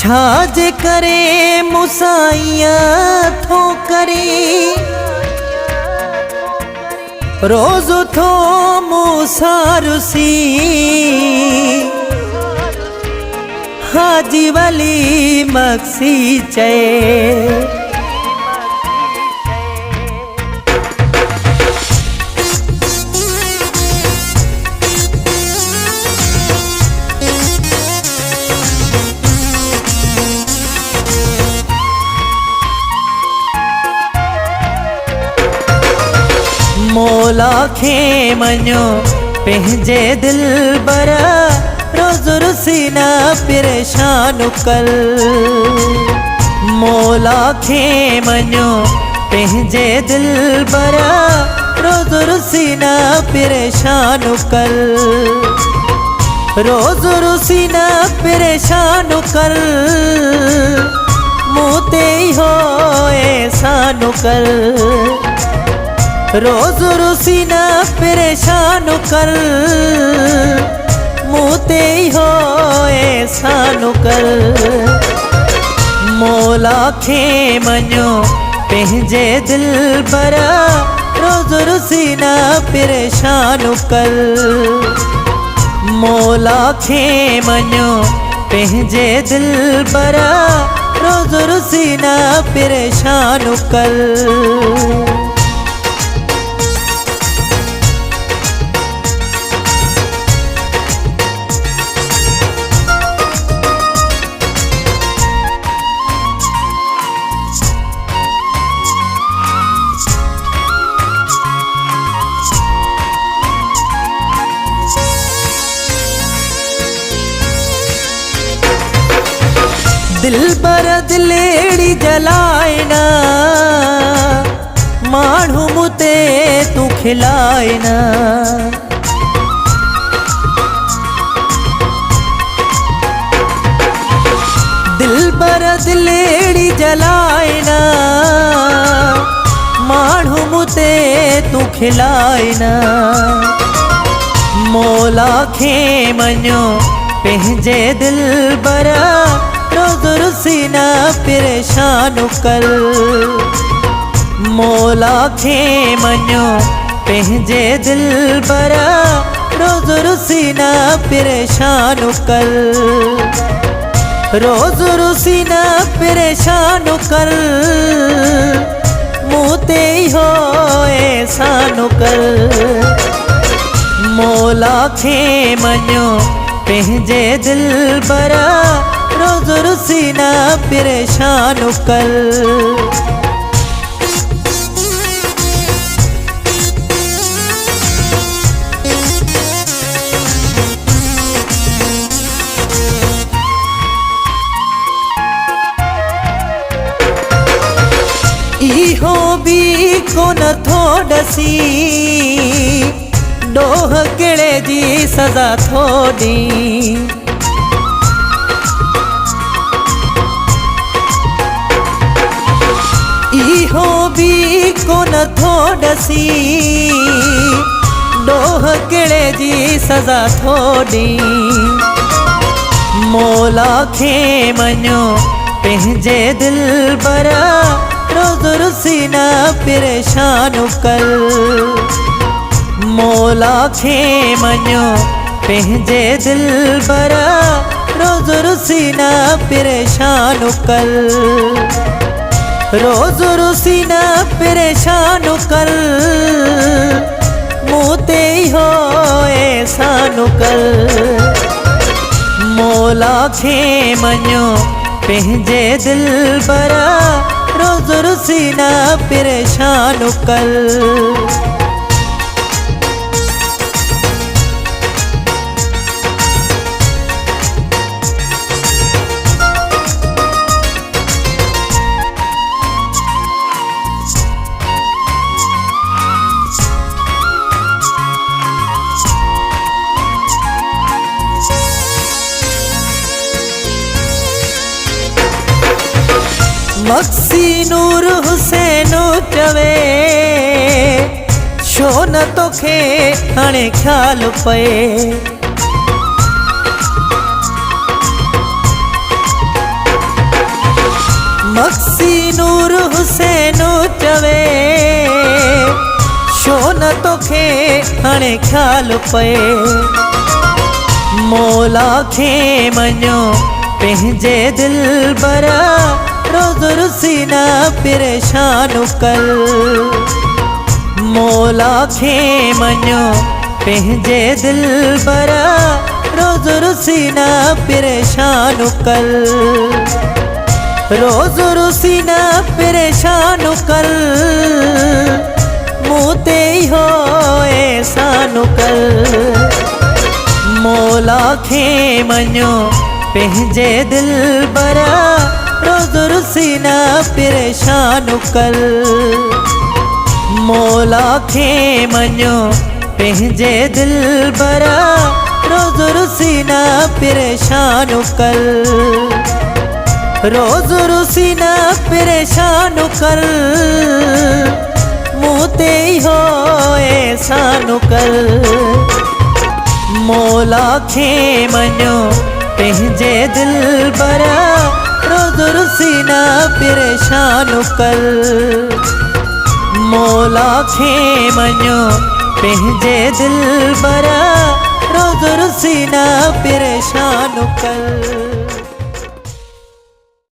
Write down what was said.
छाज करे मुसाइया थो करे रोज थो मुसारुसी हाजी वाली मक्सी चे मोला खे मञो पंहिंजे दिल बर रोज़ रुसीना परेशान कल मोला खे मञो पंहिंजे दिल बर रोज़ रुसीना परेशान कल रोज़ रुसीना परेशान कर मूते हो एहसान कर रोज़ रुसीना परेशान कर मूते हो एहसान कर मोला खे मञो पंहिंजे दिल बर रोज़ रुसीना परेशान कर मोला खे मञो पंहिंजे दिल बर रोज़ रुसीना परेशान कर दिल बर दिलेड़ी जलायना माण्हू मुते तू खिलायना दिल बर दिलेड़ी जलायना माण्हू मुते तू खिलायना मोला खे मञो पंहिंजे दिल बर रोज़ रुसीना परेशान कर मोला खे मञो पंहिंजे दिल बर रोज़ रुसीना परेशान कर रोज़ रुसीना परेशान कर मूते हो एहसान कर मोला खे मञो पंहिंजे दिल बर रोज़ रुसीना परेशान कर इहो भी कोन थो डसी डोह केड़े जी सज़ा थो दी इहो भी कोन थो डसी डोह केड़े जी सज़ा थो दी मोला खे मञो पंहिंजे दिल बर रोज़ रुसीना परेशान कर मोला खे मञो पंहिंजे दिल बर रोज़ रुसीना परेशान कर रोज़ रुसीना परेशान कर मूते हो एहसान कर मोला खे मञो पंहिंजे दिल बर रोज़ रुसीना परेशान कर मक्सी नूर हुसैन चवे छो न तोखे हाणे ख्याल पए मक्सी नूर हुसैन चवे छो न तोखे हाणे ख्याल पए मौला खे मञो पंहिंजे दिलबर रोज़ रुसी न परेशान कर मौला खे मञो पंहिंजे दिलबर रोज़ रुसी न परेशान कर रोज़ रुसी न परेशान कर मूं ते इहो एहसान कर मौला खे मञो पंहिंजे दिलबर रोज़ रुसी न परेशान कर मौला खे मञो पंहिंजे दिलबर रोज़ रुसी न परेशान कर रोज़ रुसी न परेशान कर मूं ते इहो एहसान कर मौला खे मञो पंहिंजे दिलबर रोज़ रुसी न परेशान कर मौला खे मञो पंहिंजे दिलबर रोज़ रुसी न परेशान कर।